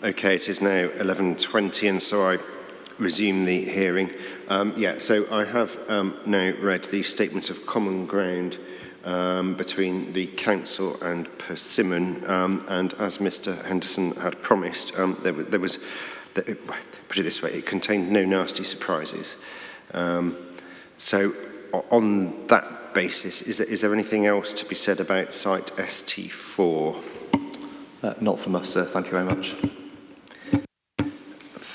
Okay, it is now 11:20, and so I resume the hearing. So I have now read the statement of common ground between the Council and Persimmon, and as Mr Henderson had promised, there was, put it this way, it contained no nasty surprises. So on that basis, is there anything else to be said about site ST4? Not from us, sir. Thank you very much.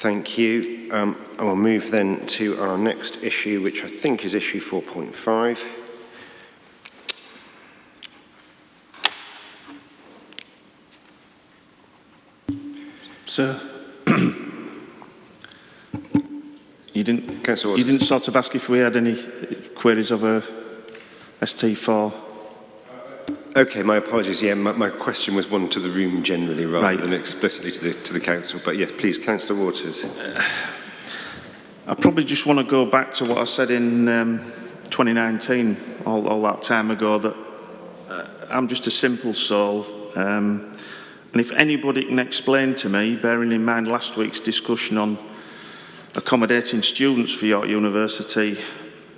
Thank you. I will move then to our next issue, which I think is issue 4.5. Sir, you didn't sort of ask if we had any queries over ST4. Okay, my apologies. Yeah, my question was one to the room generally rather than explicitly to the council. But yes, please, Councillor Waters. I probably just want to go back to what I said in 2019, all that time ago, that I'm just a simple soul. And if anybody can explain to me, bearing in mind last week's discussion on accommodating students for York University,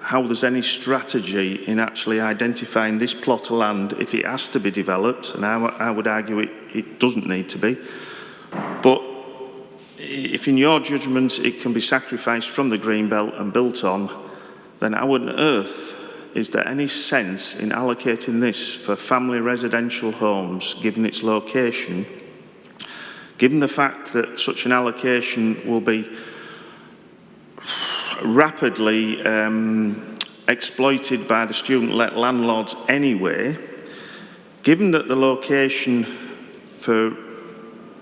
how there's any strategy in actually identifying this plot of land if it has to be developed, and I would argue it doesn't need to be. But if in your judgment it can be sacrificed from the Greenbelt and built on, then how on earth is there any sense in allocating this for family residential homes, given its location, given the fact that such an allocation will be rapidly exploited by the student-let landlords anyway, given that the location for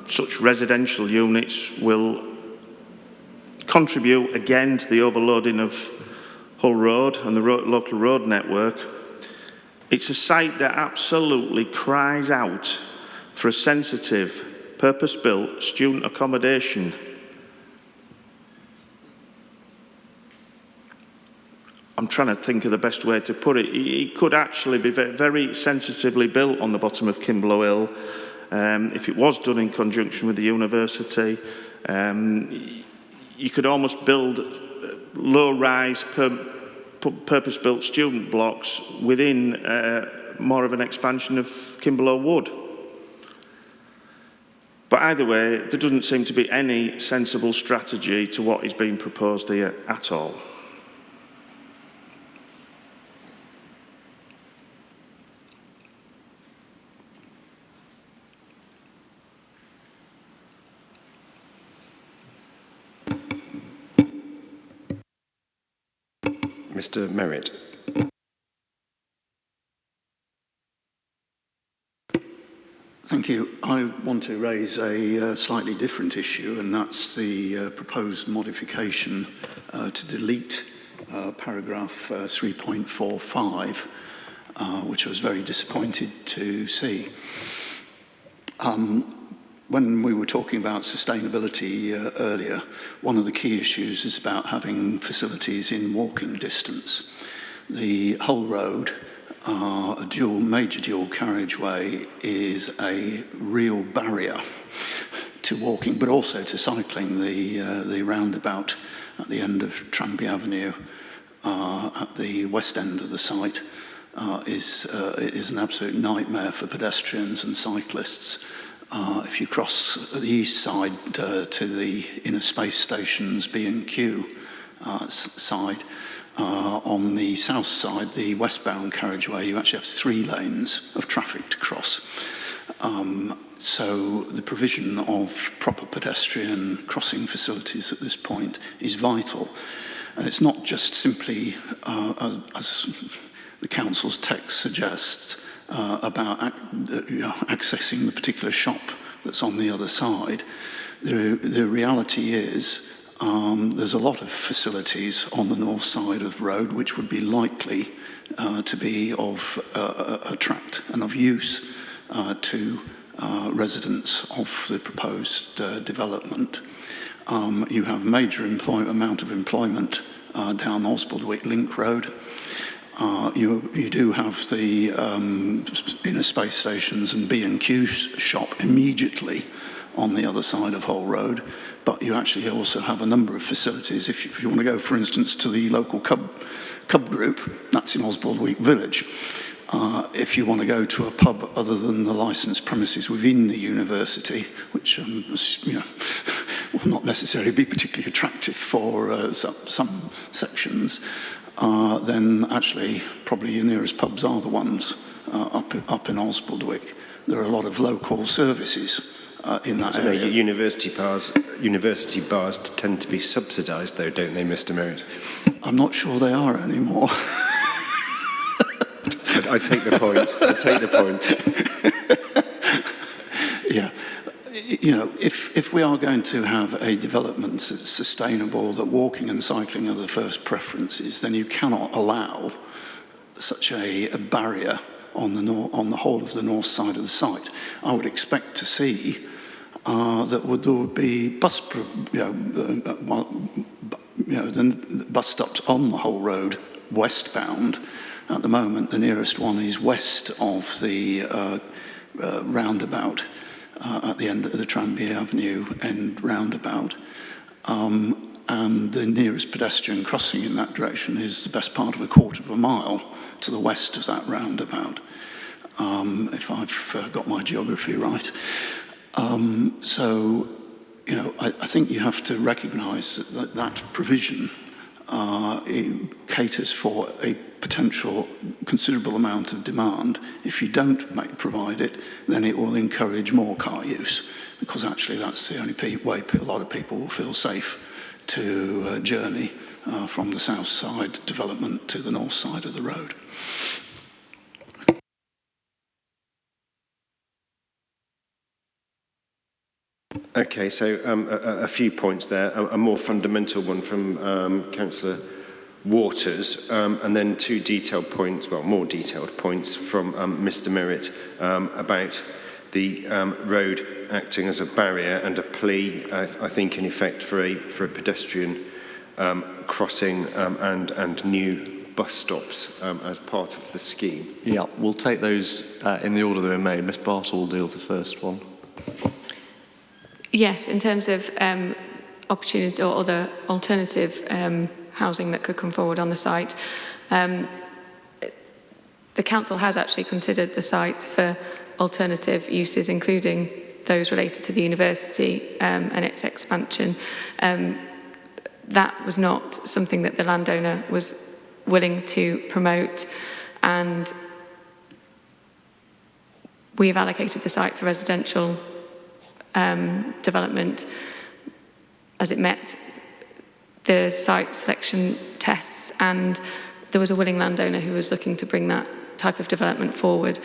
such residential units will contribute again to the overloading of Hull Road and the local road network. It's a site that absolutely cries out for a sensitive, purpose-built student accommodation. I'm trying to think of the best way to put it. It could actually be very sensitively built on the bottom of Kimberlow Hill. If it was done in conjunction with the university, you could almost build low-rise, purpose-built student blocks within more of an expansion of Kimberlow Wood. But either way, there doesn't seem to be any sensible strategy to what is being proposed here at all. Mr Merritt. Thank you. I want to raise a slightly different issue, and that's the proposed modification to delete paragraph 3.45, which I was very disappointed to see. When we were talking about sustainability earlier, one of the key issues is about having facilities in walking distance. The Hull Road, a major dual carriageway, is a real barrier to walking, but also to cycling. The roundabout at the end of Tranby Avenue at the west end of the site is an absolute nightmare for pedestrians and cyclists. If you cross the east side to the inner space stations B&Q side, on the south side, the westbound carriageway, you actually have 3 lanes of traffic to cross. So the provision of proper pedestrian crossing facilities at this point is vital. And it's not just simply, as the council's text suggests, about accessing the particular shop that's on the other side. The reality is there's a lot of facilities on the north side of the road which would be likely to be of attract and of use to residents of the proposed development. You have major amount of employment down Osbaldwick Link Road. You do have the inner space stations and B&Q shop immediately on the other side of Hull Road, but you actually also have a number of facilities. If you want to go, for instance, to the local Cub group, that's in Osbaldwick Village. If you want to go to a pub other than the licensed premises within the university, which will not necessarily be particularly attractive for some sections, then actually probably your nearest pubs are the ones up in Osbaldwick. There are a lot of local services in that area. University bars tend to be subsidised, though, don't they, Mr. Merritt? I'm not sure they are anymore. I take the point. I take the point. Yeah. You know, if we are going to have a development that's sustainable, that walking and cycling are the first preferences, then you cannot allow such a barrier on the whole of the north side of the site. I would expect to see that there would be the bus stops on the whole road westbound. At the moment, the nearest one is west of the roundabout at the end of the Tranmere Avenue end roundabout. And the nearest pedestrian crossing in that direction is the best part of a quarter of a mile to the west of that roundabout, if I've got my geography right. So, you know, I think you have to recognise that provision caters for a potential considerable amount of demand. If you don't provide it, then it will encourage more car use, because actually that's the only way a lot of people will feel safe to journey from the south side development to the north side of the road. Okay, so a few points there. A more fundamental one from Councillor Waters, and then two detailed points, well, more detailed points from Mr. Merritt about the road acting as a barrier and a plea, I think, in effect, for a pedestrian crossing and new bus stops as part of the scheme. Yeah, we'll take those in the order they were made. Ms. Bartle will deal with the first one. Yes, in terms of opportunity or other alternative housing that could come forward on the site, the council has actually considered the site for alternative uses, including those related to the university and its expansion. That was not something that the landowner was willing to promote, and we have allocated the site for residential development as it met the site selection tests, and there was a willing landowner who was looking to bring that type of development forward.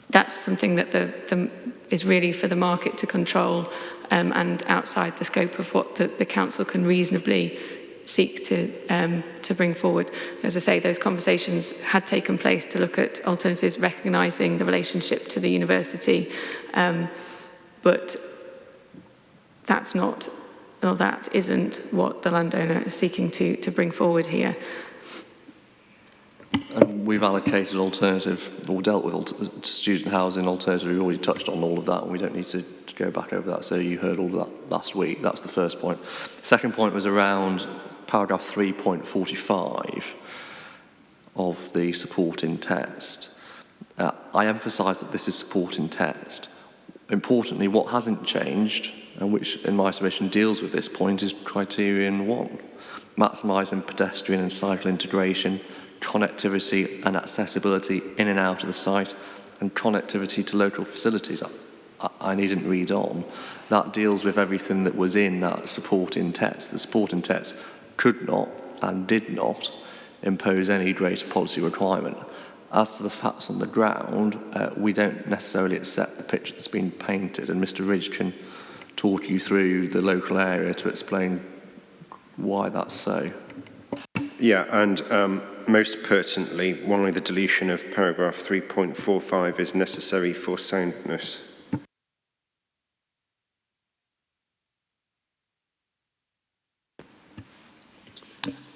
That's something that is really for the market to control and outside the scope of what the council can reasonably seek to bring forward. As I say, those conversations had taken place to look at alternatives, recognising the relationship to the university, but that isn't what the landowner is seeking to bring forward here. And we've allocated alternative, or dealt with student housing alternative. We've already touched on all of that, and we don't need to go back over that. So you heard all of that last week. That's the first point. The second point was around paragraph 3.45 of the supporting text. I emphasise that this is supporting text. Importantly, what hasn't changed, and which in my submission deals with this point, is criterion 1, maximising pedestrian and cycle integration, connectivity and accessibility in and out of the site, and connectivity to local facilities. I needn't read on. That deals with everything that was in that supporting text. The supporting text could not and did not impose any greater policy requirement. As to the facts on the ground, we don't necessarily accept the picture that's been painted, and Mr. Ridge can talk you through the local area to explain why that's so. Yeah, and most pertinently, why the deletion of paragraph 3.45 is necessary for soundness.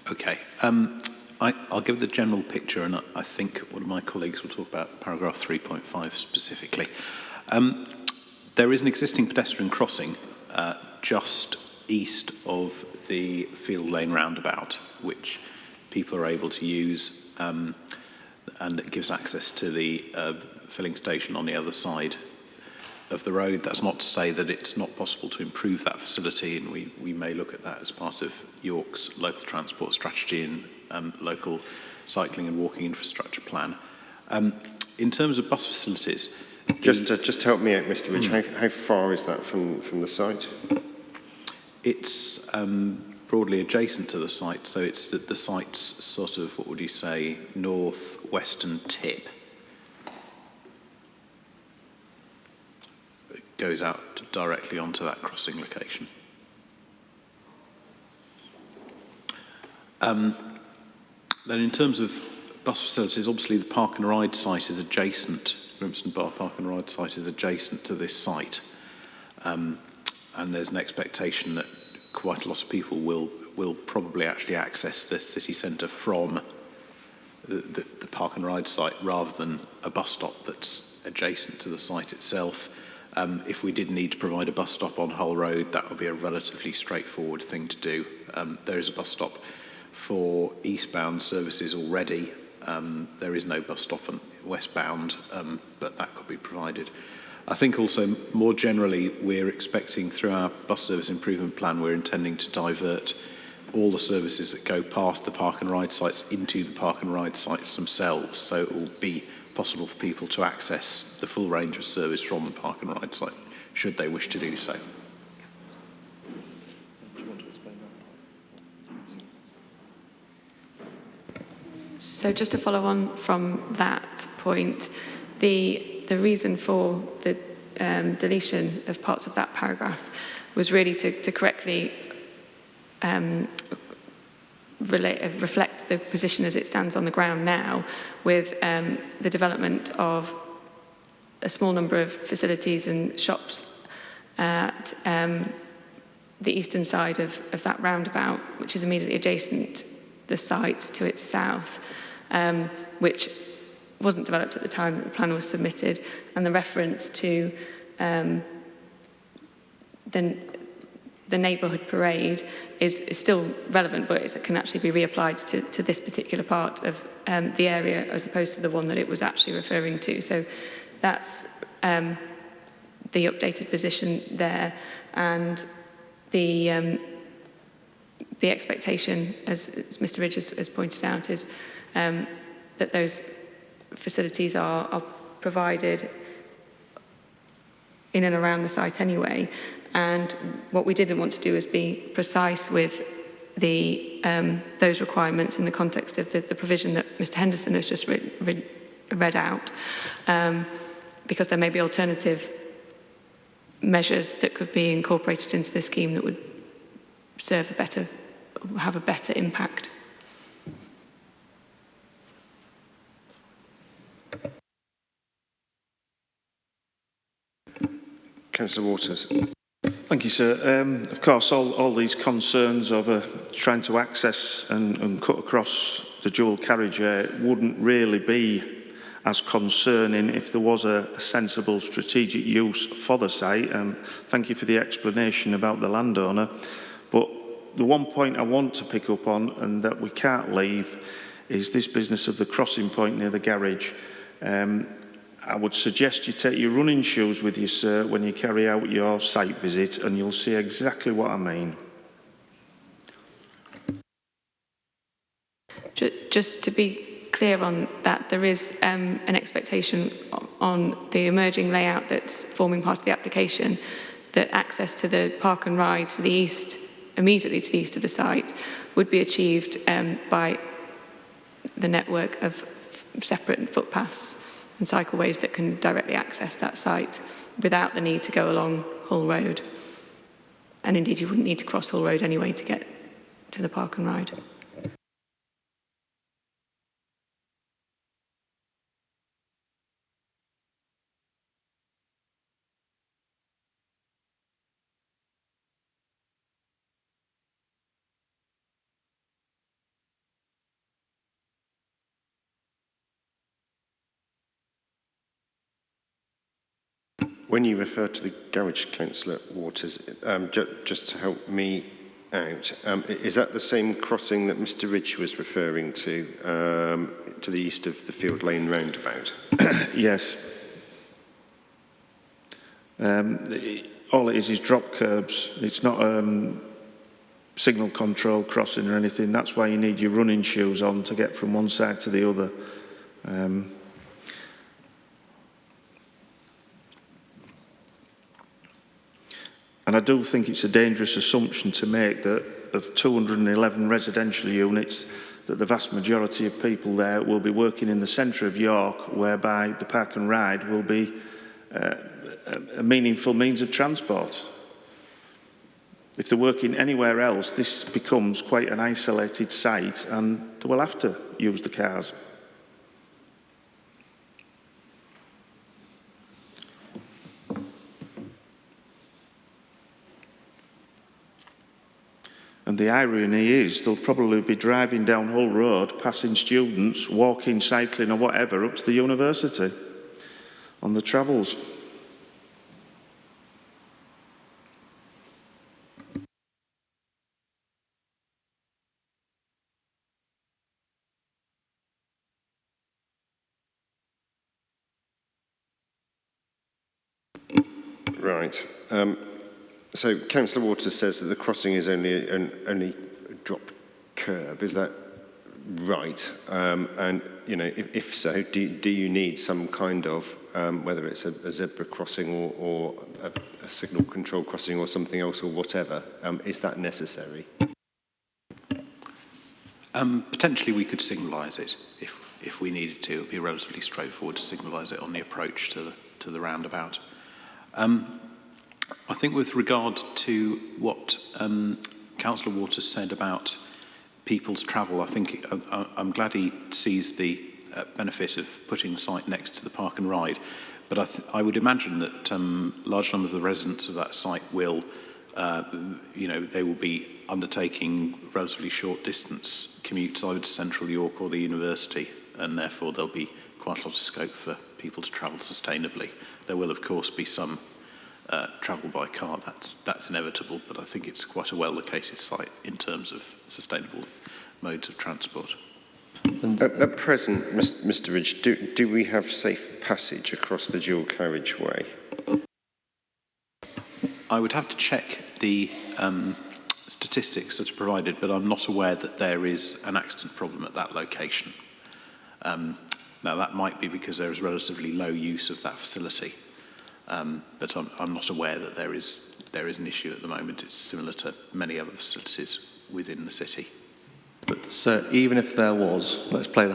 Okay. I'll give the general picture, and I think one of my colleagues will talk about paragraph 3.5 specifically. There is an existing pedestrian crossing just east of the Field Lane roundabout, which people are able to use, and it gives access to the filling station on the other side of the road. That's not to say that it's not possible to improve that facility, and we may look at that as part of York's local transport strategy and local cycling and walking infrastructure plan. In terms of bus facilities, Just help me out, Mr. Ridge. How far is that from the site? it's broadly adjacent to the site, so it's the site's sort of, what would you say, north-western tip. It goes out directly onto that crossing location. Then in terms of bus facilities, obviously the park and ride site is adjacent, Grimston Bar Park and Ride site is adjacent to this site. And there's an expectation that quite a lot of people will probably actually access the city centre from the park and ride site rather than a bus stop that's adjacent to the site itself. If we did need to provide a bus stop on Hull Road, that would be a relatively straightforward thing to do. There is a bus stop for eastbound services already. There is no bus stop on westbound, but that could be provided. I think also more generally, we're expecting through our bus service improvement plan, we're intending to divert all the services that go past the park and ride sites into the park and ride sites themselves. So it will be possible for people to access the full range of service from the park and ride site, should they wish to do so. So just to follow on from that point, the reason for the deletion of parts of that paragraph was really to correctly reflect the position as it stands on the ground now, with the development of a small number of facilities and shops at the eastern side of that roundabout, which is immediately adjacent the site to its south, which wasn't developed at the time that the plan was submitted, and the reference to the neighbourhood parade is still relevant, but it can actually be reapplied to this particular part of the area as opposed to the one that it was actually referring to. So that's the updated position there, and the expectation, as Mr. Ridge has pointed out, is that those facilities are provided in and around the site anyway. And what we didn't want to do is be precise with the those requirements in the context of the provision that Mr. Henderson has just read out, because there may be alternative measures that could be incorporated into the scheme that would have a better impact. Councillor Waters. Thank you, sir. Of course, all these concerns over trying to access and cut across the dual carriageway wouldn't really be as concerning if there was a sensible strategic use for the site. Thank you for the explanation about the landowner. But the one point I want to pick up on, and that we can't leave, is this business of the crossing point near the garage. I would suggest you take your running shoes with you, sir, when you carry out your site visit, and you'll see exactly what I mean. Just to be clear on that, there is an expectation on the emerging layout that's forming part of the application that access to the park and ride to the east, immediately to the east of the site, would be achieved by the network of separate footpaths and cycleways that can directly access that site without the need to go along Hull Road. And indeed, you wouldn't need to cross Hull Road anyway to get to the park and ride. When you refer to the garage, Councillor Waters, just to help me out, is that the same crossing that Mr Ridge was referring to the east of the Field Lane roundabout? Yes. All it is drop curbs. It's not signal control crossing or anything. That's why you need your running shoes on to get from one side to the other. And I do think it's a dangerous assumption to make that of 211 residential units, that the vast majority of people there will be working in the centre of York, whereby the park and ride will be a meaningful means of transport. If they're working anywhere else, this becomes quite an isolated site and they will have to use the cars. And the irony is they'll probably be driving down Hull Road, passing students, walking, cycling or whatever up to the university on the travels. Right. So Councillor Waters says that the crossing is only a drop curb. Is that right? And you know, if so, do you need some kind of whether it's a zebra crossing or a signal control crossing or something else or whatever? Is that necessary? Potentially, we could signalise it if we needed to. It would be relatively straightforward to signalise it on the approach to the roundabout. I think with regard to what Councillor Waters said about people's travel, I think I'm glad he sees the benefit of putting the site next to the park and ride, but I would imagine that large numbers of the residents of that site will, they will be undertaking relatively short distance commutes either to central York or the university, and therefore there'll be quite a lot of scope for people to travel sustainably. There will, of course, be some travel by car, that's inevitable, but I think it's quite a well-located site in terms of sustainable modes of transport. At present, Mr Ridge, do we have safe passage across the dual carriageway? I would have to check the statistics that are provided, but I'm not aware that there is an accident problem at that location. Now, that might be because there is relatively low use of that facility, but I'm not aware that there is an issue at the moment. It's similar to many other facilities within the city. So even if there was, let's play it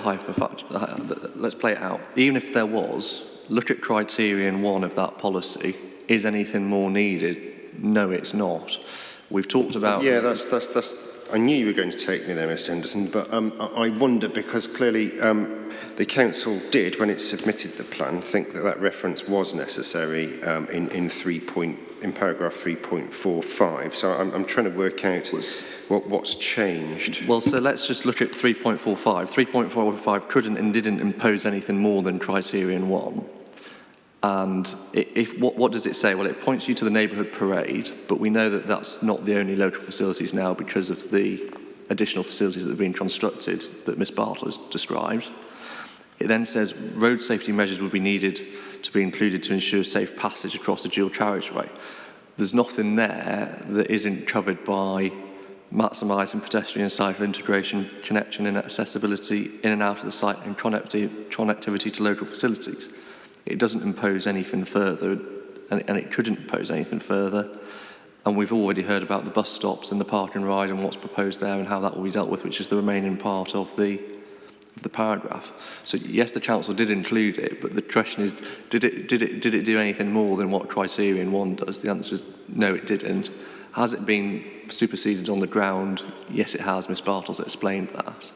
out. Even if there was, look at criterion 1 of that policy. Is anything more needed? No, it's not. We've talked about... Yeah, that's. I knew you were going to take me there, Mr Henderson, but I wonder because clearly the council did, when it submitted the plan, think that reference was necessary in paragraph 3.45. So I'm trying to work out what's changed. Well, so let's just look at 3.45. 3.45 couldn't and didn't impose anything more than criterion 1. And what does it say? Well, it points you to the neighbourhood parade, but we know that that's not the only local facilities now because of the additional facilities that have been constructed that Ms Bartle has described. It then says road safety measures would be needed to be included to ensure safe passage across the dual carriageway. There's nothing there that isn't covered by maximising pedestrian cycle integration, connection and accessibility in and out of the site and connectivity to local facilities. It doesn't impose anything further, and it couldn't impose anything further. And we've already heard about the bus stops and the park and ride and what's proposed there and how that will be dealt with, which is the remaining part of the paragraph. So yes, the council did include it, but the question is, did it do anything more than what criterion 1 does? The answer is no, it didn't. Has it been superseded on the ground? Yes, it has. Ms Bartle's explained that.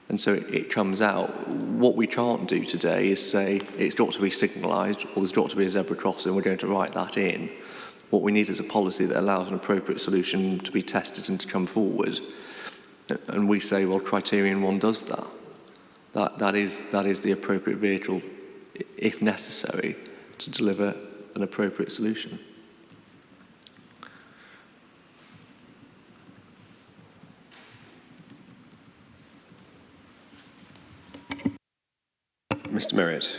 And so it comes out. What we can't do today is say it's got to be signalised or there's got to be a zebra crossing, we're going to write that in. What we need is a policy that allows an appropriate solution to be tested and to come forward. And we say, well, criterion 1 does that. That is the appropriate vehicle, if necessary, to deliver an appropriate solution. Mr. Merritt.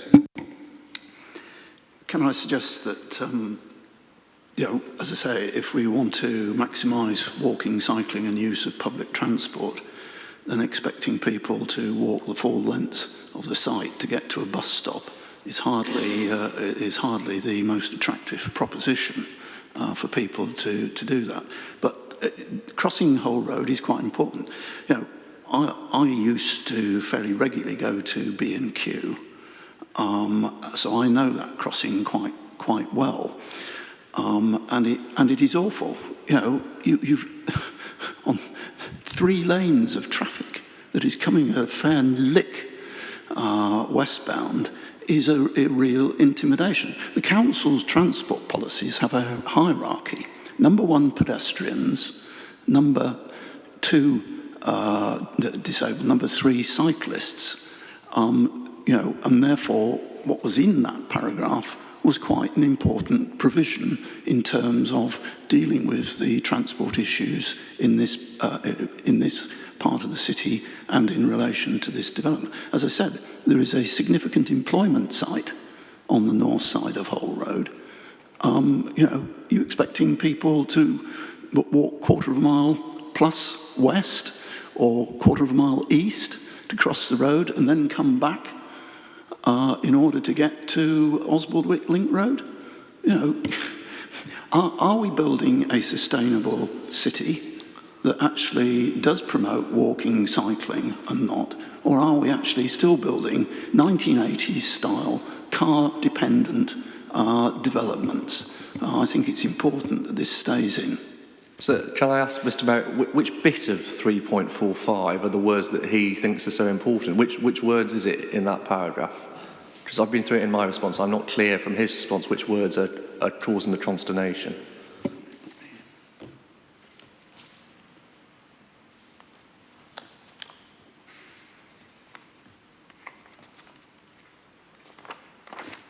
Can I suggest that, as I say, if we want to maximise walking, cycling and use of public transport, then expecting people to walk the full length of the site to get to a bus stop is hardly the most attractive proposition for people to do that. But crossing Hull Road is quite important. I used to fairly regularly go to B&Q, so I know that crossing quite well, and it is awful. You've on 3 lanes of traffic that is coming a fair lick westbound is a real intimidation. The council's transport policies have a hierarchy. Number 1, pedestrians. Number 2, disabled. Number 3, cyclists. And therefore, what was in that paragraph was quite an important provision in terms of dealing with the transport issues in this part of the city and in relation to this development. As I said, there is a significant employment site on the north side of Hull Road. You're expecting people to walk 1/4 mile plus west or 1/4 mile east to cross the road and then come back in order to get to Oswaldwick Link Road? Are we building a sustainable city that actually does promote walking, cycling and not? Or are we actually still building 1980s style, car-dependent developments? I think it's important that this stays in. So can I ask Mr. Merritt, which bit of 3.45 are the words that he thinks are so important? Which words is it in that paragraph? Because I've been through it in my response. I'm not clear from his response which words are causing the consternation.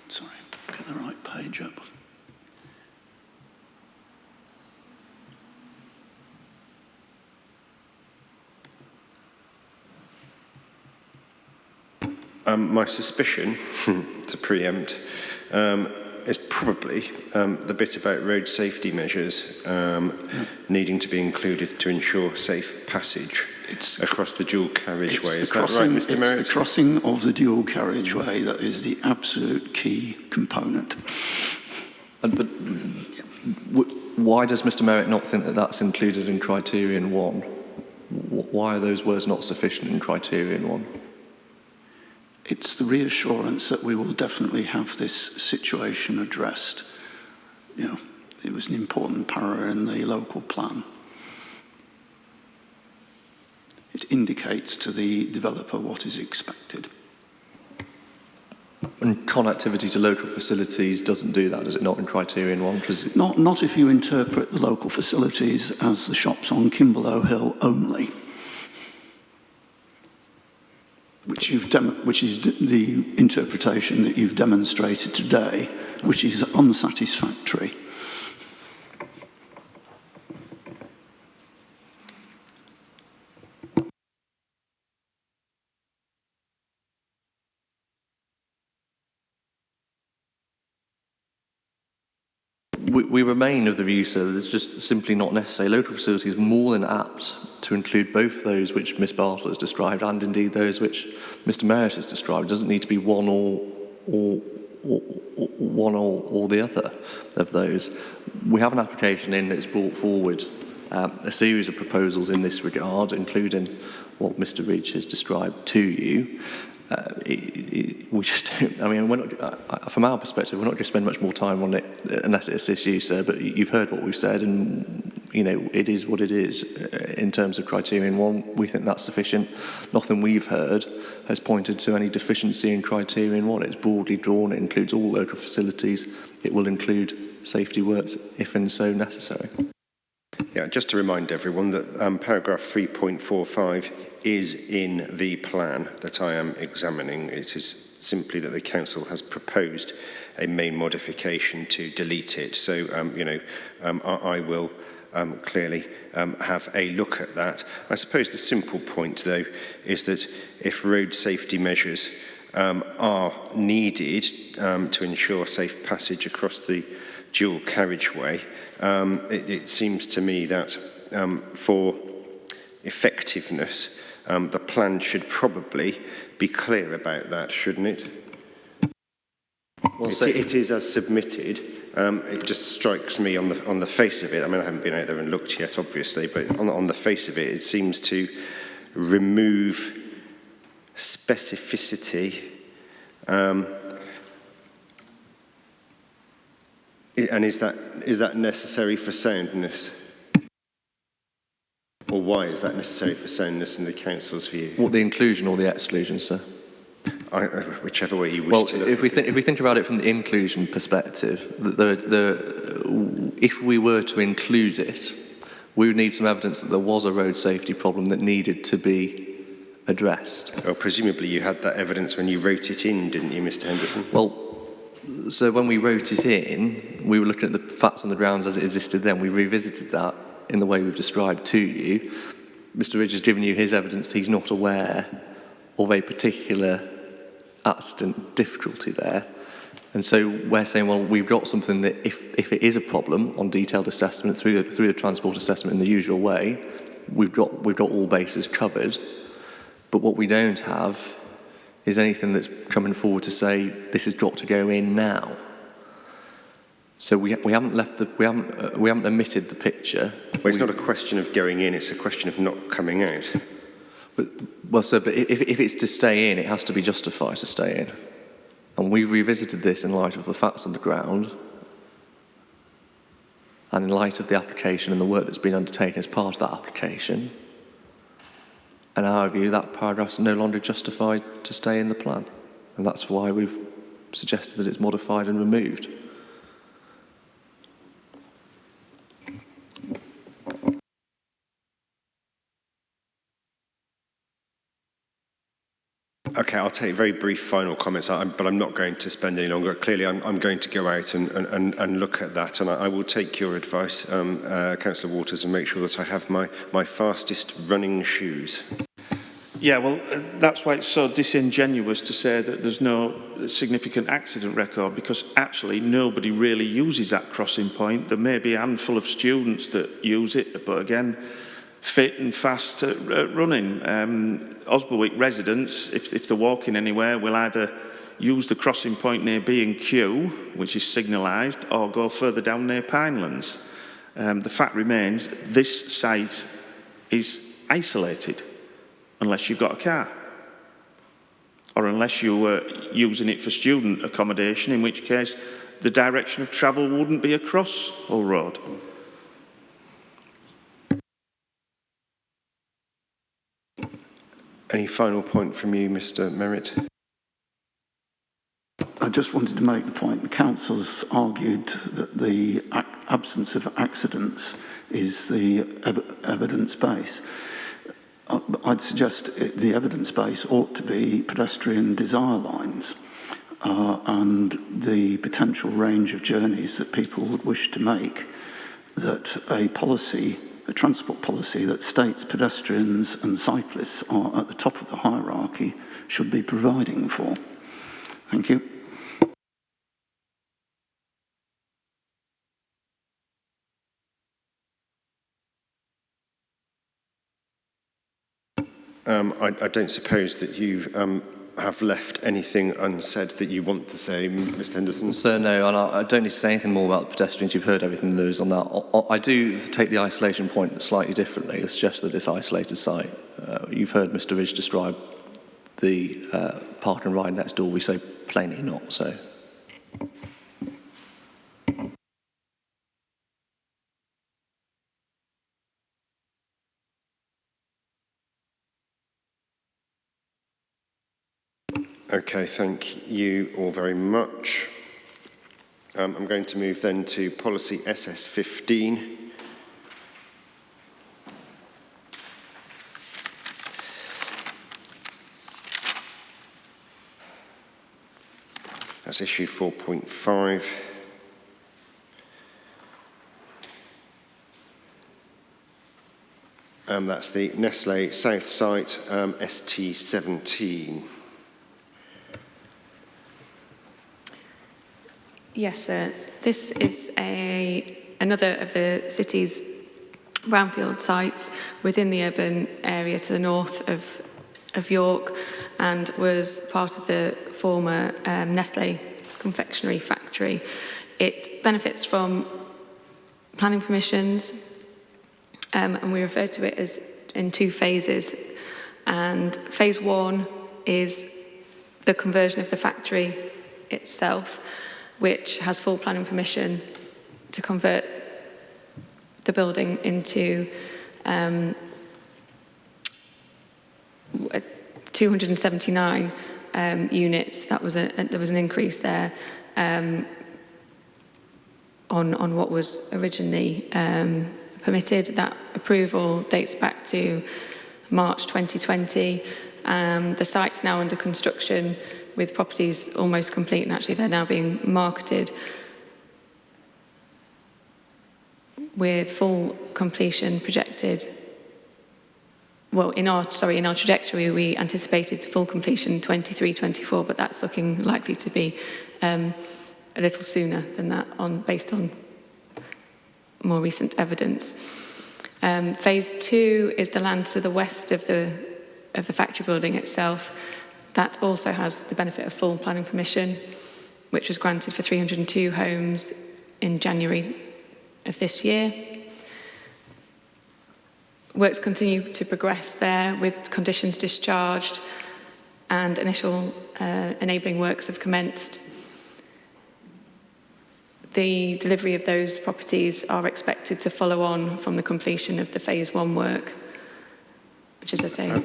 Sorry, get the right page up. My suspicion, to preempt, is probably the bit about road safety measures needing to be included to ensure safe passage across the dual carriageway. Is that right, Mr. Merritt? It's the crossing of the dual carriageway that is the absolute key component. But why does Mr. Merritt not think that that's included in Criterion 1? Why are those words not sufficient in Criterion 1? It's the reassurance that we will definitely have this situation addressed. It was an important para in the local plan. It indicates to the developer what is expected. And connectivity to local facilities doesn't do that, does it not, in Criterion 1? Not if you interpret the local facilities as the shops on Kimberlow Hill only. Which is the interpretation that you've demonstrated today, which is unsatisfactory. We remain of the view, sir, that it's just simply not necessary. Local facility is more than apt to include both those which Miss Bartlett has described and indeed those which Mr. Merritt has described. It doesn't need to be one or the other of those. We have an application in that's brought forward a series of proposals in this regard, including what Mr. Ridge has described to you. We just don't, we're not, from our perspective, we're not going to spend much more time on it unless it assists you, sir, but you've heard what we've said and, it is what it is. In terms of Criterion 1, we think that's sufficient. Nothing we've heard has pointed to any deficiency in Criterion 1. It's broadly drawn, it includes all local facilities, it will include safety works if and so necessary. Yeah, just to remind everyone that paragraph 3.45 is in the plan that I am examining. It is simply that the council has proposed a main modification to delete it. So, I will clearly have a look at that. I suppose the simple point, though, is that if road safety measures are needed to ensure safe passage across the dual carriageway, it seems to me that for effectiveness, the plan should probably be clear about that, shouldn't it? Well, It is as submitted. It just strikes me on the face of it. I mean, I haven't been out there and looked yet, obviously, but on the face of it, it seems to remove specificity. And is that necessary for soundness? Or why is that necessary for soundness in the council's view? What, the inclusion or the exclusion, sir? Whichever way you wish Well, to look if we think about it from the inclusion perspective, if we were to include it, we would need some evidence that there was a road safety problem that needed to be addressed. Well, presumably you had that evidence when you wrote it in, didn't you, Mr. Henderson? Well, so when we wrote it in, we were looking at the facts on the grounds as it existed then. We revisited that in the way we've described to you. Mr. Ridge has given you his evidence that he's not aware of a particular accident difficulty there. And so we're saying, well, we've got something that if it is a problem on detailed assessment through the transport assessment in the usual way, we've got all bases covered. But what we don't have is anything that's coming forward to say this has got to go in now. So we haven't omitted the picture. Well, it's not a question of going in, it's a question of not coming out. Well, sir, but if it's to stay in, it has to be justified to stay in. And we've revisited this in light of the facts on the ground and in light of the application and the work that's been undertaken as part of that application. In our view, that paragraph's no longer justified to stay in the plan. And that's why we've suggested that it's modified and removed. Okay, I'll take very brief final comments, but I'm not going to spend any longer. Clearly, I'm going to go out and look at that, and I will take your advice, Councillor Waters, and make sure that I have my fastest running shoes. Yeah, well, that's why it's so disingenuous to say that there's no significant accident record, because actually nobody really uses that crossing point. There may be a handful of students that use it, but again, fit and fast at running. Osberwick residents, if they're walking anywhere, will either use the crossing point near B&Q, which is signalised, or go further down near Pinelands. The fact remains, this site is isolated, unless you've got a car. Or unless you were using it for student accommodation, in which case the direction of travel wouldn't be across Hull Road. Any final point from you, Mr. Merritt? I just wanted to make the point, the council's argued that the absence of accidents is the evidence base. I'd suggest the evidence base ought to be pedestrian desire lines and the potential range of journeys that people would wish to make, that a transport policy that states pedestrians and cyclists are at the top of the hierarchy should be providing for. Thank you. I don't suppose that you have left anything unsaid that you want to say, Mr. Henderson? Sir, no, and I don't need to say anything more about the pedestrians. You've heard everything there is on that. I do take the isolation point slightly differently. It's just that it's isolated site. You've heard Mr. Ridge describe the park and ride next door. We say plainly not, so. Okay, thank you all very much. I'm going to move then to policy SS15. That's issue 4.5. That's the Nestlé South site, ST17. Yes, this is another of the city's brownfield sites within the urban area to the north of York, and was part of the former Nestlé confectionery factory. It benefits from planning permissions, and we refer to it as in 2 phases. And phase 1 is the conversion of the factory itself, which has full planning permission to convert the building into 279 units. There was an increase there on what was originally permitted. That approval dates back to March 2020. The site's now under construction, with properties almost complete, and actually they're now being marketed, with full completion projected. Well, in our trajectory, we anticipated full completion 23-24, but that's looking likely to be a little sooner than that, based on more recent evidence. Phase 2 is the land to the west of the factory building itself. That also has the benefit of full planning permission, which was granted for 302 homes in January of this year. Works continue to progress there, with conditions discharged, and initial enabling works have commenced. The delivery of those properties are expected to follow on from the completion of the phase 1 work, which, as I say,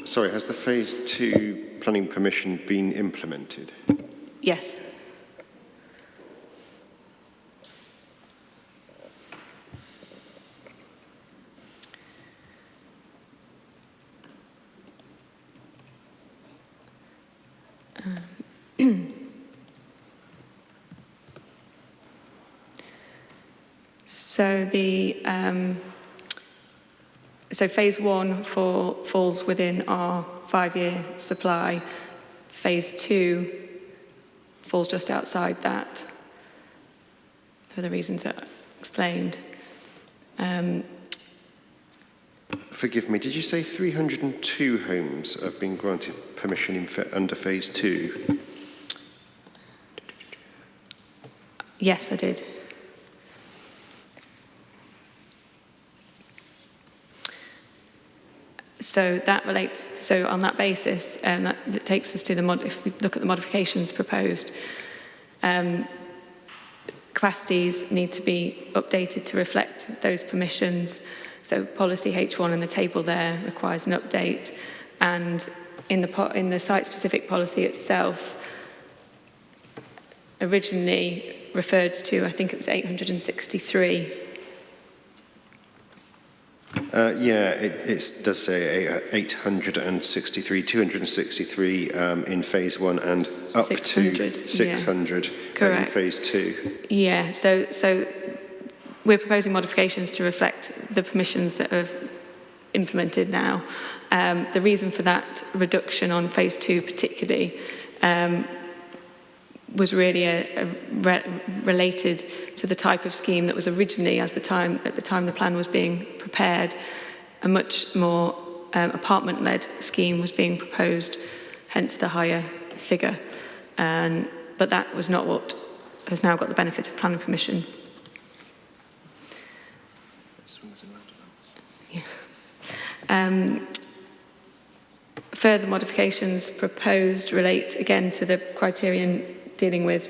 Sorry, has the phase 2 planning permission been implemented? Yes. So phase 1 falls within our 5-year supply. Phase 2 falls just outside that, for the reasons that I explained. Forgive me, did you say 302 homes have been granted permission under phase 2? Yes, I did. So that relates, so on that basis, that takes us to if we look at the modifications proposed, capacities need to be updated to reflect those permissions. So policy H1 in the table there requires an update, and in the site-specific policy itself, originally referred to, I think it was 863. It does say 863, 263 in phase 1, and up 600, to 600 in phase 2. Yeah, so we're proposing modifications to reflect the permissions that are implemented now. The reason for that reduction on phase 2 particularly was really related to the type of scheme that was originally, at the time the plan was being prepared, a much more apartment-led scheme was being proposed, hence the higher figure. But that was not what has now got the benefit of planning permission. Yeah. Further modifications proposed relate again to the criterion dealing with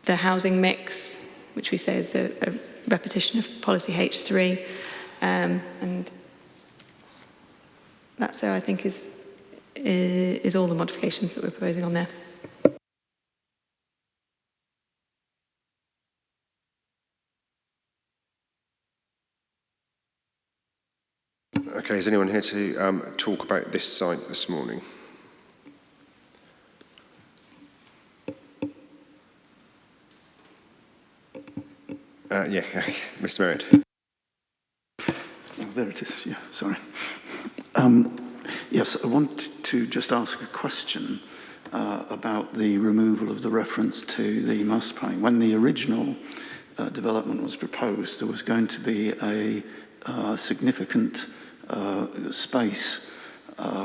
the housing mix, which we say is a repetition of policy H3, and that, so I think is all the modifications that we're proposing on there. Okay, is anyone here to talk about this site this morning? Yeah, okay. Mr. Merritt. Oh, there it is, yeah, sorry. Yes, I want to just ask a question about the removal of the reference to the master planning. When the original development was proposed, there was going to be a significant space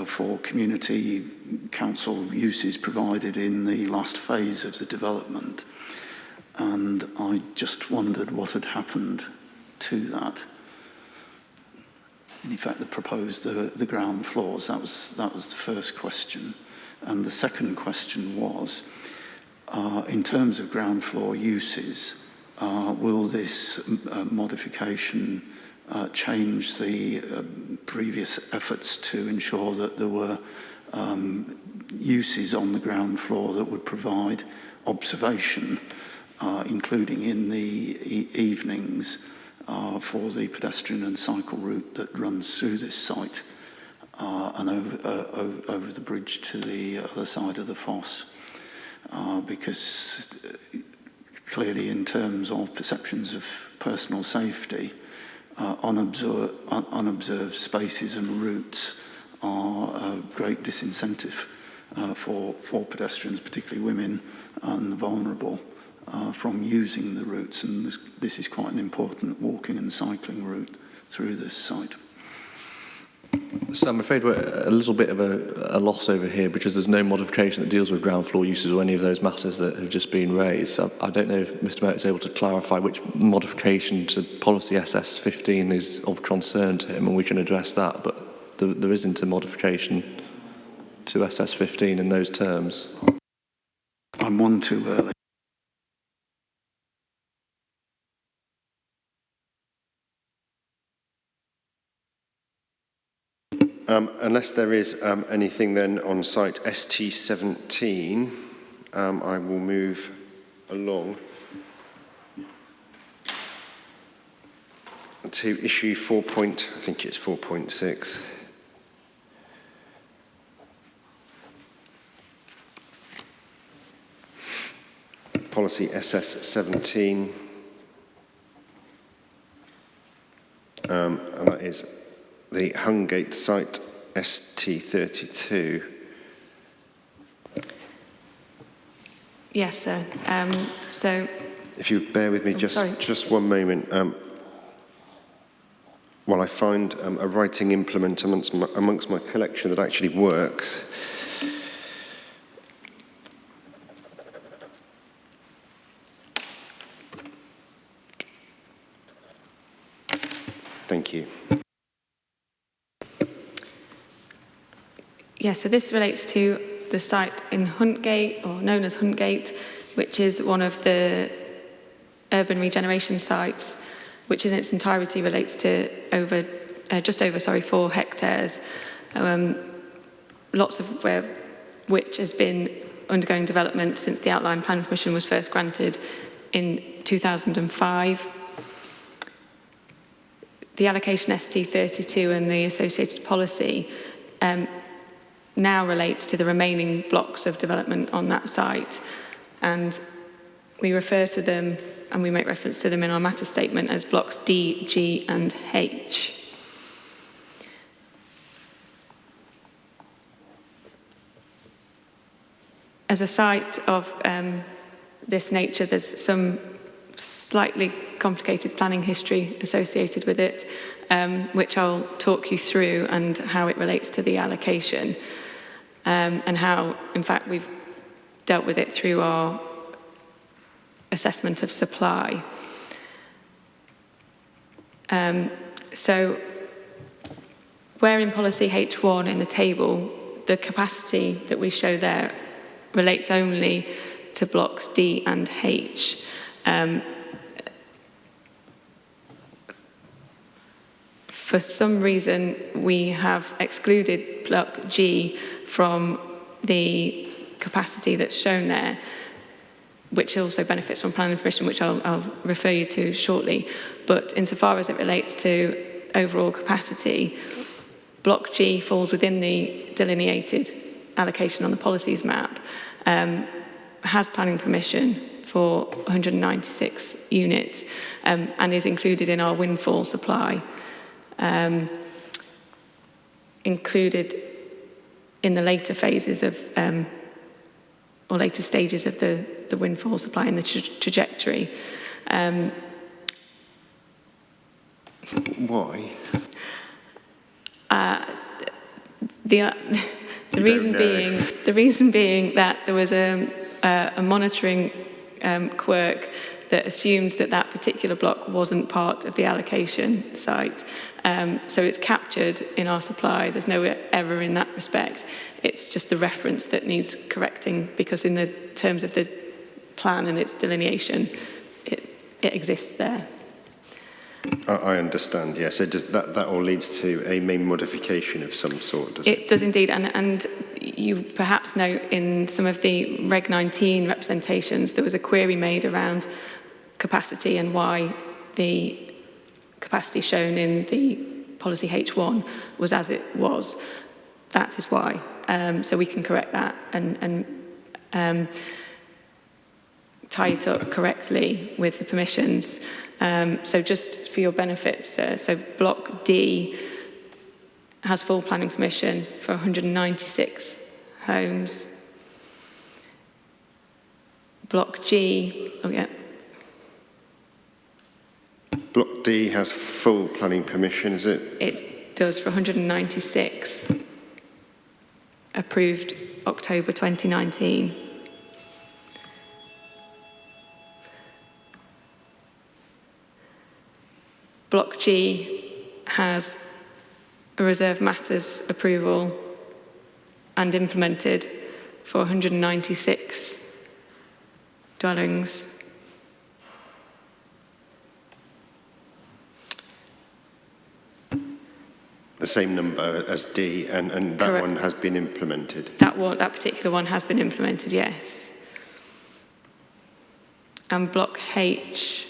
for community council uses provided in the last phase of the development. And I just wondered what had happened to that. In effect, they proposed the ground floors. That was the first question. And the second question was, in terms of ground floor uses, will this modification change the previous efforts to ensure that there were uses on the ground floor that would provide observation, including in the evenings, for the pedestrian and cycle route that runs through this site and over the bridge to the other side of the fosse. Because clearly in terms of perceptions of personal safety, unobserved spaces and routes are a great disincentive for pedestrians, particularly women and the vulnerable, from using the routes, and this is quite an important walking and cycling route through this site. So I'm afraid we're a little bit of a loss over here because there's no modification that deals with ground floor uses or any of those matters that have just been raised. So I don't know if Mr. Merritt is able to clarify which modification to policy SS15 is of concern to him, and we can address that, but there isn't a modification to SS15 in those terms. I'm one too early. Unless there is anything then on site ST17, I will move along to issue 4.6. Policy SS17, and that is the Hungate site ST32. Yes, sir. So, if you bear with me just one moment, while I find a writing implement amongst my collection that actually works. Thank you. yes, so this relates to the site in Huntgate, or known as Huntgate, which is one of the urban regeneration sites, which in its entirety relates to just over 4 hectares, lots of which has been undergoing development since the outline plan permission was first granted in 2005. The allocation ST32 and the associated policy now relates to the remaining blocks of development on that site, and we refer to them and we make reference to them in our matter statement as blocks D, G and H. As a site of this nature, there's some slightly complicated planning history associated with it, which I'll talk you through, and how it relates to the allocation, and how, in fact, we've dealt with it through our assessment of supply. So where in policy H1 in the table, the capacity that we show there relates only to blocks D and H. For some reason, we have excluded block G from the capacity that's shown there, which also benefits from planning permission, which I'll refer you to shortly. But insofar as it relates to overall capacity, block G falls within the delineated allocation on the policies map, has planning permission for 196 units and is included in our windfall supply. Included in the later phases of, or later stages of the windfall supply in the trajectory. Why? The reason being that there was a monitoring quirk that assumed that that particular block wasn't part of the allocation site. So it's captured in our supply. There's no error in that respect. It's just the reference that needs correcting, because in the terms of the plan and its delineation, it exists there. I understand, yes. So does that all leads to a main modification of some sort, does it? It does indeed, and you perhaps note in some of the Reg 19 representations, there was a query made around capacity and why the capacity shown in the policy H1 was as it was. That is why. So we can correct that and tie it up correctly with the permissions. So just for your benefit, sir, so Block D has full planning permission for 196 homes. Block G, oh yeah. Block D has full planning permission, is it? It does for 196, approved October 2019. Block G has a reserve matters approval and implemented for 196 dwellings. The same number as D, and that Correct. one has been implemented. That particular one has been implemented, yes. And Block H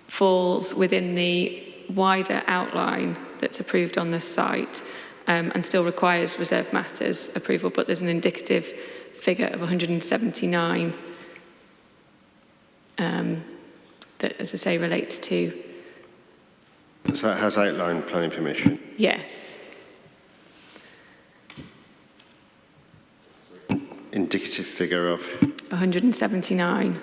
falls within the wider outline that's approved on this site and still requires reserve matters approval, but there's an indicative figure of 179 that, as I say, relates to. So that has outline planning permission. Yes. Indicative figure of 179.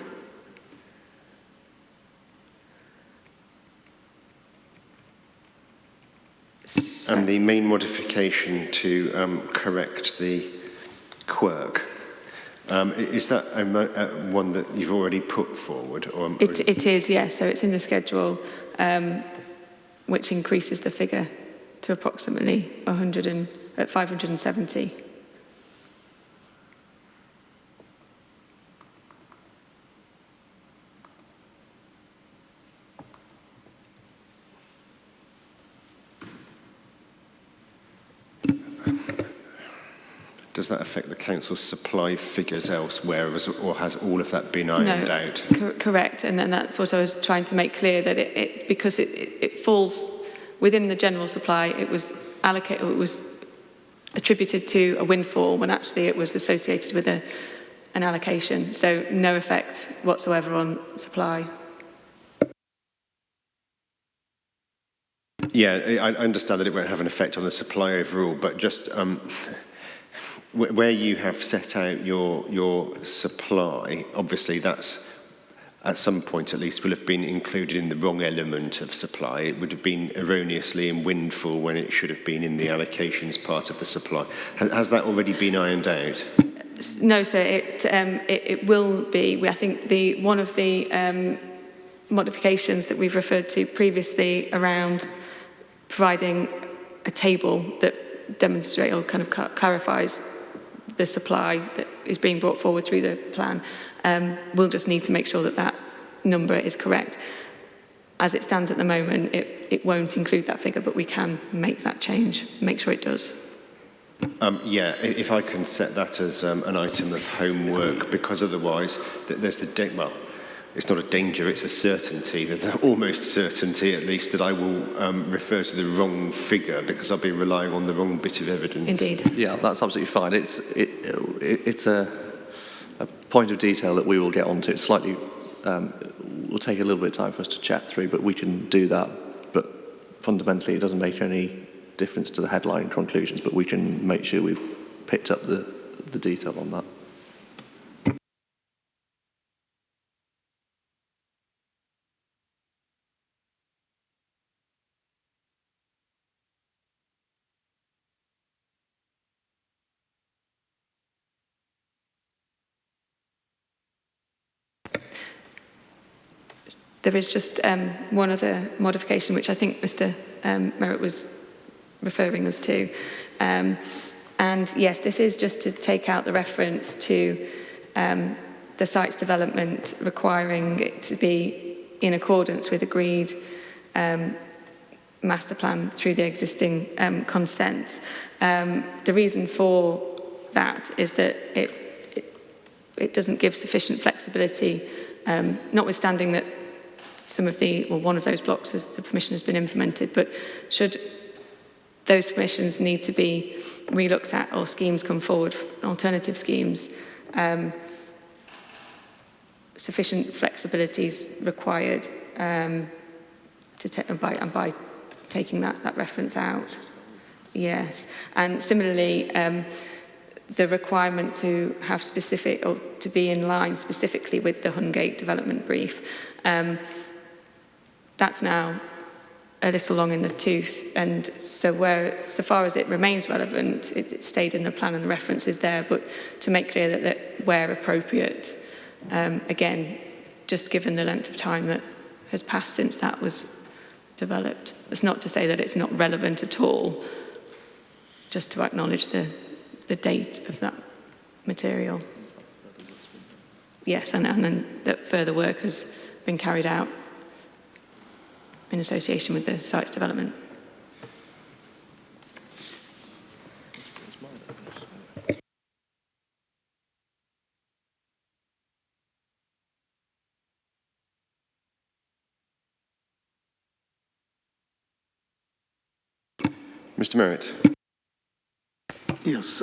And the main modification to correct the quirk, is that one that you've already put forward? Or It is, yes. So it's in the schedule, which increases the figure to approximately 570. Does that affect the council's supply figures elsewhere, or has all of that been ironed out? Correct, and that's what I was trying to make clear, that because it falls within the general supply, it was allocated, it was attributed to a windfall when actually it was associated with an allocation, so no effect whatsoever on supply. Yeah, I understand that it won't have an effect on the supply overall, but just where you have set out your supply, obviously that's, at some point at least, will have been included in the wrong element of supply. It would have been erroneously in windfall when it should have been in the allocations part of the supply. Has that already been ironed out? No, sir, it will be. I think one of the modifications that we've referred to previously around providing a table that demonstrates or kind of clarifies the supply that is being brought forward through the plan, we'll just need to make sure that that number is correct. As it stands at the moment, it won't include that figure, but we can make that change, make sure it does. Yeah, if I can set that as an item of homework, because otherwise there's well, it's not a danger, it's a certainty, almost certainty at least, that I will refer to the wrong figure because I'll be relying on the wrong bit of evidence. Indeed. Yeah, that's absolutely fine. It's a point of detail that we will get onto. It's slightly, will take a little bit of time for us to chat through, but we can do that. But fundamentally, it doesn't make any difference to the headline conclusions, but we can make sure we've picked up the detail on that. There is just one other modification, which I think Mr. Merritt was referring us to. And yes, this is just to take out the reference to the site's development requiring it to be in accordance with agreed master plan through the existing consents. The reason for that is that it doesn't give sufficient flexibility, notwithstanding that some of one of those blocks the permission has been implemented, but should those permissions need to be relooked at or schemes come forward, alternative schemes, sufficient flexibility is required by taking that reference out. Yes, and similarly, the requirement to have specific or to be in line specifically with the Hungate development brief. That's now a little long in the tooth, and so far as it remains relevant, it stayed in the plan and the reference is there, but to make clear that where appropriate, again, just given the length of time that has passed since that was developed. It's not to say that it's not relevant at all, just to acknowledge the date of that material. Yes, and then that further work has been carried out in association with the site's development. Mr. Merritt. Yes,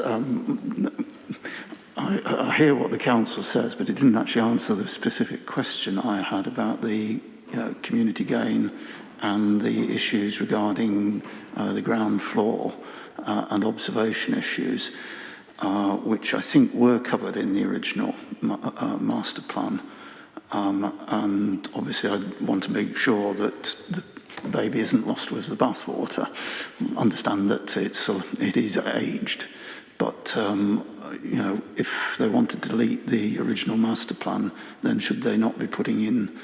I hear what the council says, but it didn't actually answer the specific question I had about the community gain and the issues regarding the ground floor and observation issues, which I think were covered in the original master plan. And obviously I want to make sure that the baby isn't lost with the bathwater. Understand that it is aged, but if they want to delete the original master plan, then should they not be putting in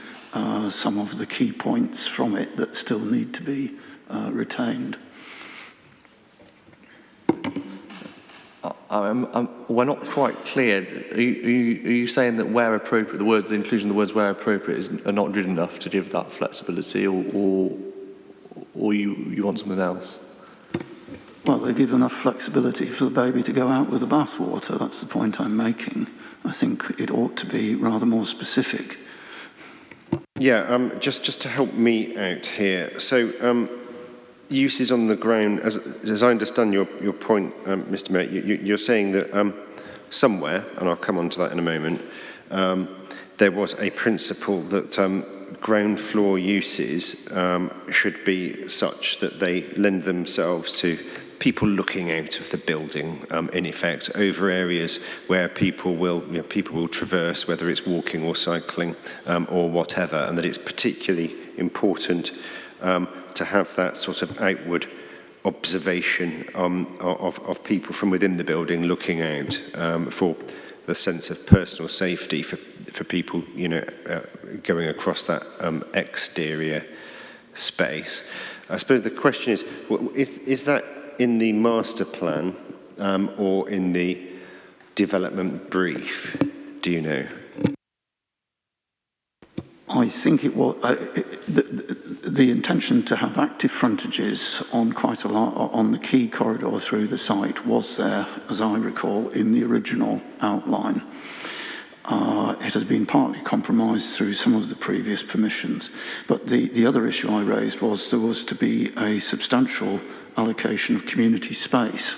some of the key points from it that still need to be retained? We're not quite clear. Are you saying that where appropriate, the inclusion of the words where appropriate are not good enough to give that flexibility, or you want something else? Well, they give enough flexibility for the baby to go out with the bathwater. That's the point I'm making. I think it ought to be rather more specific. Yeah, just to help me out here. So, uses on the ground, as I understand your point, Mr. Merritt, you're saying that somewhere, and I'll come on to that in a moment, there was a principle that ground floor uses should be such that they lend themselves to people looking out of the building, in effect, over areas where people will traverse, whether it's walking or cycling or whatever, and that it's particularly important to have that sort of outward observation of people from within the building looking out for the sense of personal safety for people, going across that exterior space. I suppose the question is that in the master plan or in the development brief? Do you know? I think it was the intention to have active frontages on quite a lot on the key corridor through the site was there, as I recall, in the original outline. It has been partly compromised through some of the previous permissions, but the other issue I raised was there was to be a substantial allocation of community space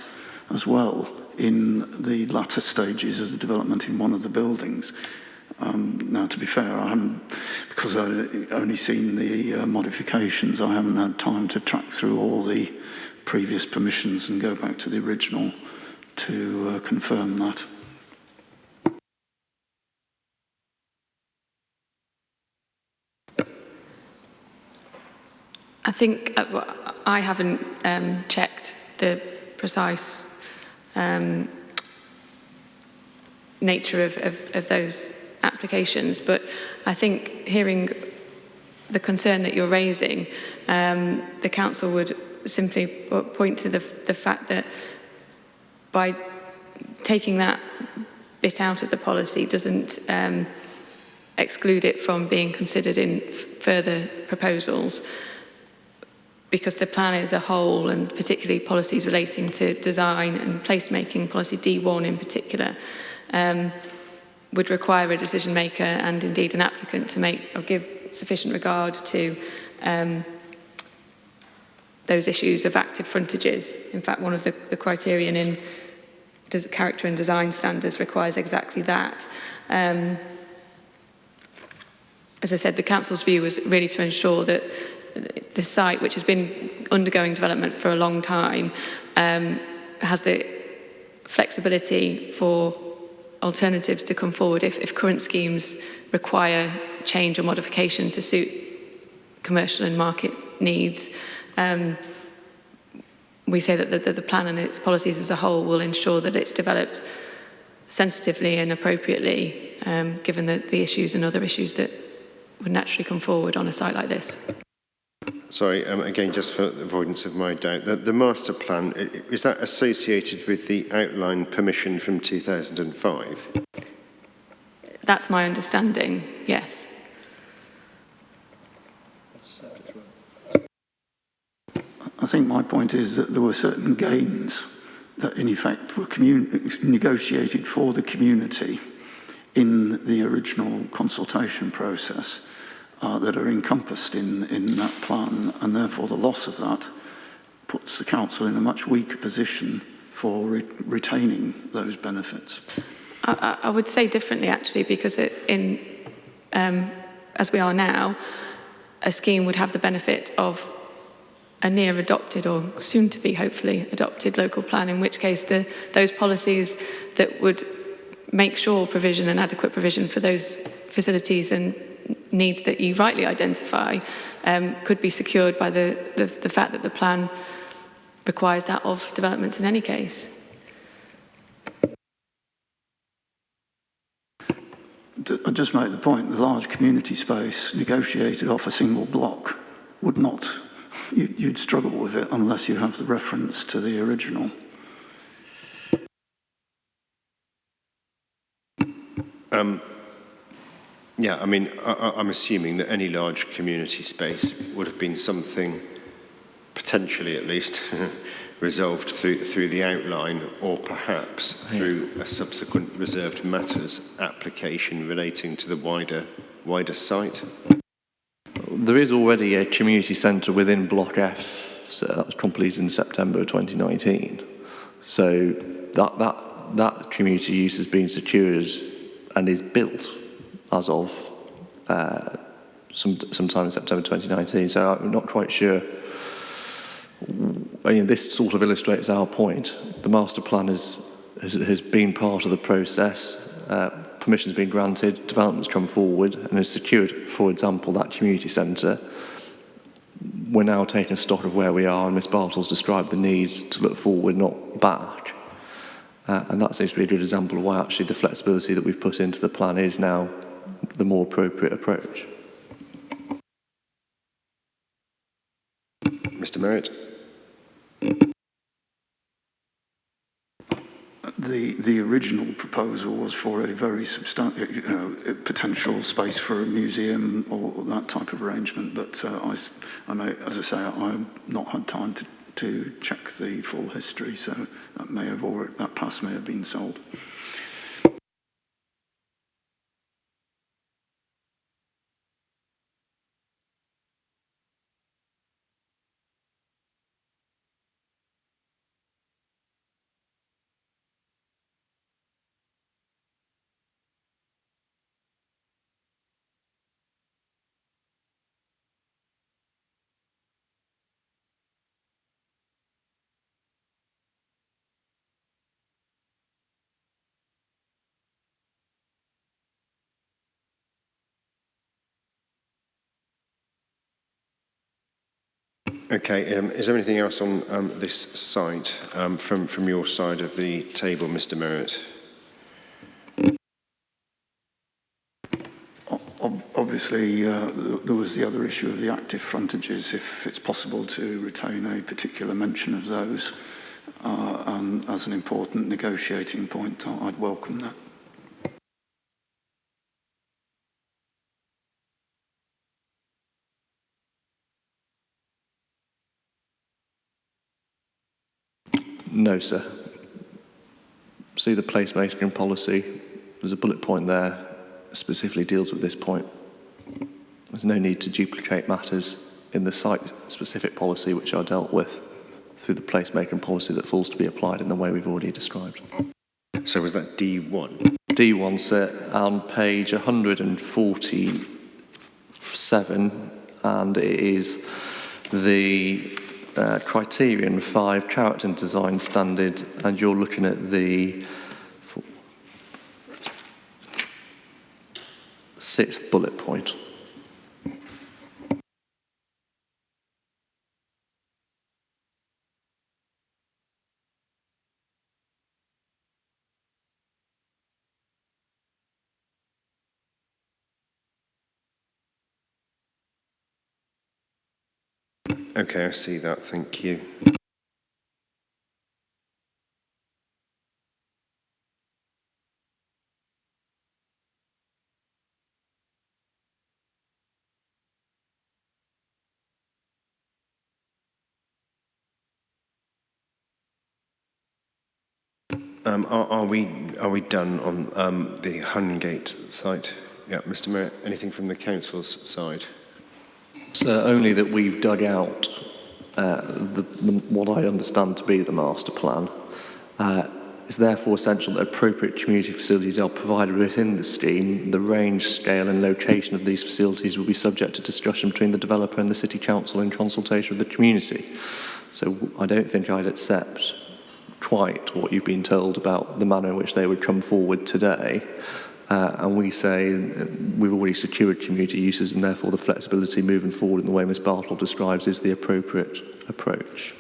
as well in the latter stages of the development in one of the buildings. Now, to be fair, I haven't, because I've only seen the modifications, I haven't had time to track through all the previous permissions and go back to the original to confirm that. I think I haven't checked the precise nature of those applications, but I think hearing the concern that you're raising, the council would simply point to the fact that by taking that bit out of the policy doesn't exclude it from being considered in further proposals, because the plan as a whole, and particularly policies relating to design and placemaking, policy D1 in particular, would require a decision maker and indeed an applicant to make or give sufficient regard to those issues of active frontages. In fact, one of the criterion in character and design standards requires exactly that. As I said, the council's view was really to ensure that the site, which has been undergoing development for a long time, has the flexibility for alternatives to come forward if current schemes require change or modification to suit commercial and market needs. We say that the plan and its policies as a whole will ensure that it's developed sensitively and appropriately, given the issues and other issues that would naturally come forward on a site like this. Sorry, again, just for the avoidance of my doubt, the master plan, is that associated with the outline permission from 2005? That's my understanding, yes. I think my point is that there were certain gains that in effect were negotiated for the community in the original consultation process that are encompassed in that plan, and therefore the loss of that puts the council in a much weaker position for retaining those benefits. I would say differently, actually, because as we are now, a scheme would have the benefit of a near adopted or soon to be hopefully adopted local plan, in which case those policies that would make sure provision and adequate provision for those facilities and needs that you rightly identify could be secured by the fact that the plan requires that of developments in any case. I just make the point, the large community space negotiated off a single block would not, you'd struggle with it unless you have the reference to the original. Yeah, I mean, I'm assuming that any large community space would have been something, potentially at least, resolved through the outline, or perhaps through a subsequent reserved matters application relating to the wider site. There is already a community centre within Block F, so that was completed in September 2019. So that community use has been secured and is built as of sometime in September 2019. So I'm not quite sure. This sort of illustrates our point. The master plan has been part of the process. Permission's been granted, development's come forward and has secured, for example, that community centre. We're now taking stock of where we are, and Ms Bartels described the need to look forward, not back. And that seems to be a good example of why actually the flexibility that we've put into the plan is now the more appropriate approach. Mr. Merritt. The original proposal was for a very substantial, potential space for a museum or that type of arrangement, but I may, as I say, I've not had time to check the full history, so that pass may have been sold. Okay, is there anything else on this side from your side of the table, Mr. Merritt? Obviously, there was the other issue of the active frontages, if it's possible to retain a particular mention of those and as an important negotiating point, I'd welcome that. No, sir. See the placemaking policy. There's a bullet point there that specifically deals with this point. There's no need to duplicate matters in the site-specific policy which are dealt with through the placemaking policy that falls to be applied in the way we've already described. So was that D1? D1, sir, on page 147, and it is the criterion 5 character and design standard, and you're looking at the 6th bullet point. Okay, I see that. Thank you. Are we done on the Hungate site? Yeah, Mr. Merritt, anything from the council's side? So only that we've dug out what I understand to be the master plan. It's therefore essential that appropriate community facilities are provided within the scheme. The range, scale and location of these facilities will be subject to discussion between the developer and the City Council in consultation with the community. So I don't think I'd accept quite what you've been told about the manner in which they would come forward today. And we say we've already secured community uses, and therefore the flexibility moving forward in the way Ms Bartle describes is the appropriate approach.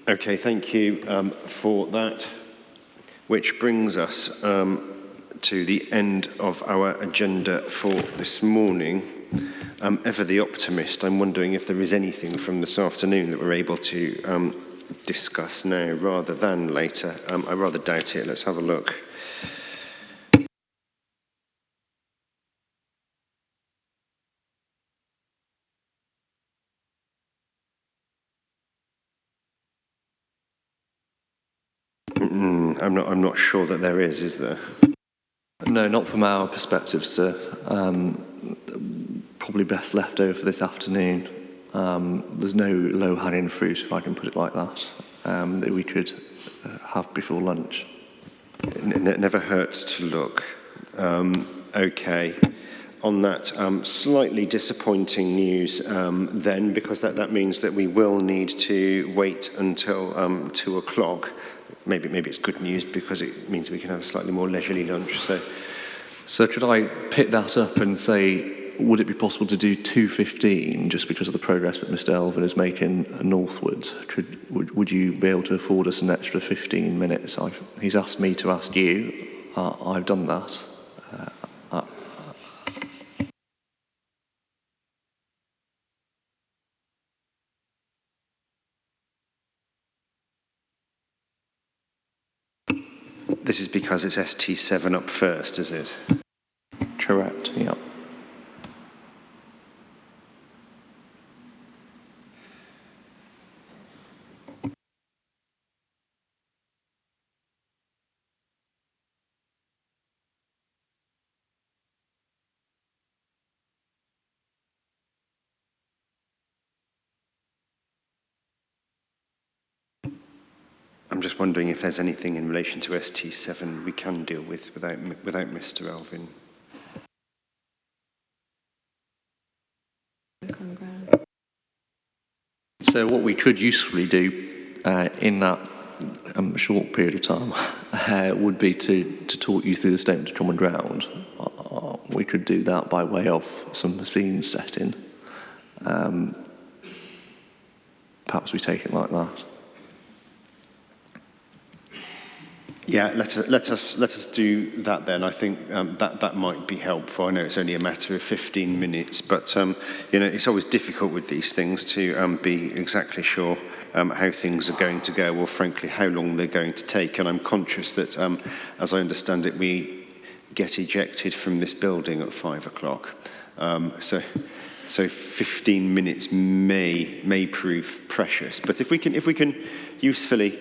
Okay, thank you for that, which brings us to the end of our agenda for this morning. Ever the optimist, I'm wondering if there is anything from this afternoon that we're able to discuss now rather than later. I rather doubt it. Let's have a look. I'm not sure that there is there? No, not from our perspective, sir. Probably best left over for this afternoon. There's no low-hanging fruit, if I can put it like that, that we could have before lunch. It never hurts to look. Okay. On that slightly disappointing news then, because that means that we will need to wait until 2 o'clock. Maybe it's good news because it means we can have a slightly more leisurely lunch. So could I pick that up and say, would it be possible to do 2:15 just because of the progress that Mr Elvin is making northwards? Would you be able to afford us an extra 15 minutes? He's asked me to ask you. I've done that. This is because it's ST7 up first, is it? Correct, yeah. I'm just wondering if there's anything in relation to ST7 we can deal with without Mr Elvin. So what we could usefully do in that short period of time would be to talk you through the statement of common ground. we could do that by way of some scene setting. Perhaps we take it like that. Yeah, let us do that then. I think that might be helpful. I know it's only a matter of 15 minutes, but you know, it's always difficult with these things to be exactly sure how things are going to go, or frankly how long they're going to take. And I'm conscious that, as I understand it, we get ejected from this building at 5 o'clock. So 15 minutes may prove precious. But if we can usefully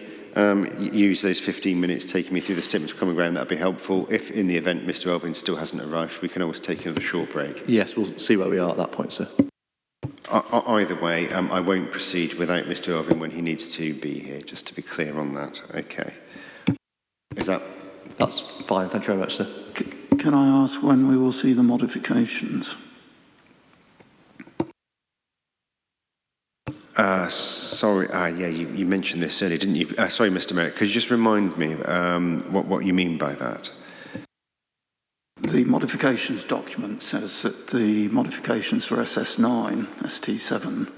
use those 15 minutes taking me through the statement of common ground, that'd be helpful. If in the event Mr. Elvin still hasn't arrived, we can always take another short break. Yes, we'll see where we are at that point, sir. Either way, I won't proceed without Mr. Elvin when he needs to be here, just to be clear on that. Okay. That's fine, thank you very much, sir. Can I ask when we will see the modifications? Sorry, yeah, you mentioned this earlier, didn't you? Sorry, Mr. Merrick, could you just remind me what you mean by that? The modifications document says that the modifications for SS9, ST7,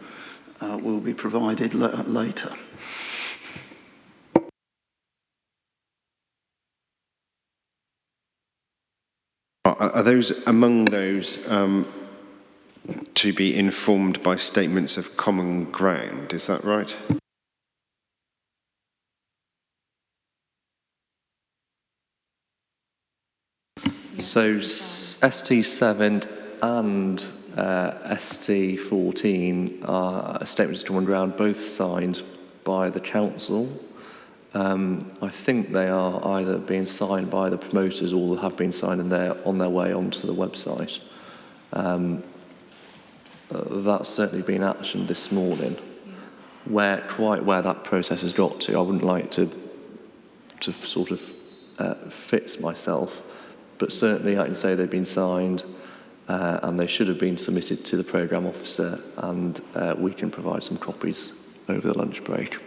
will be provided later. Are those among those to be informed by statements of common ground? Is that right? So ST7 and ST14 are statements of common ground, both signed by the council. I think they are either being signed by the promoters or have been signed and they're on their way onto the website. That's certainly been actioned this morning. Quite where that process has got to, I wouldn't like to sort of fix myself, but certainly I can say they've been signed and they should have been submitted to the programme officer, and we can provide some copies over the lunch break.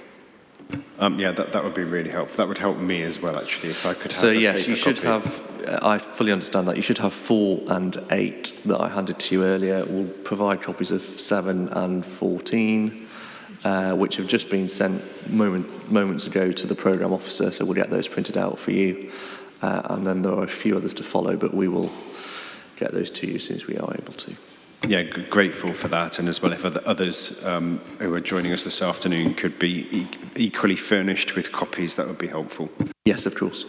Yeah, that would be really helpful. That would help me as well, actually, if I could have So a yes, paper you should copy. have, I fully understand that, you should have 4 and 8 that I handed to you earlier. We'll provide copies of 7 and 14, which have just been sent moments ago to the programme officer, so we'll get those printed out for you. And then there are a few others to follow, but we will get those to you as soon as we are able to. Yeah, grateful for that, and as well if others who are joining us this afternoon could be equally furnished with copies, that would be helpful. Yes, of course.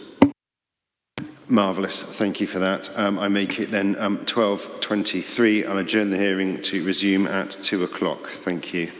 Marvellous, thank you for that. I make it then 12:23. I'll adjourn the hearing to resume at 2 o'clock. Thank you.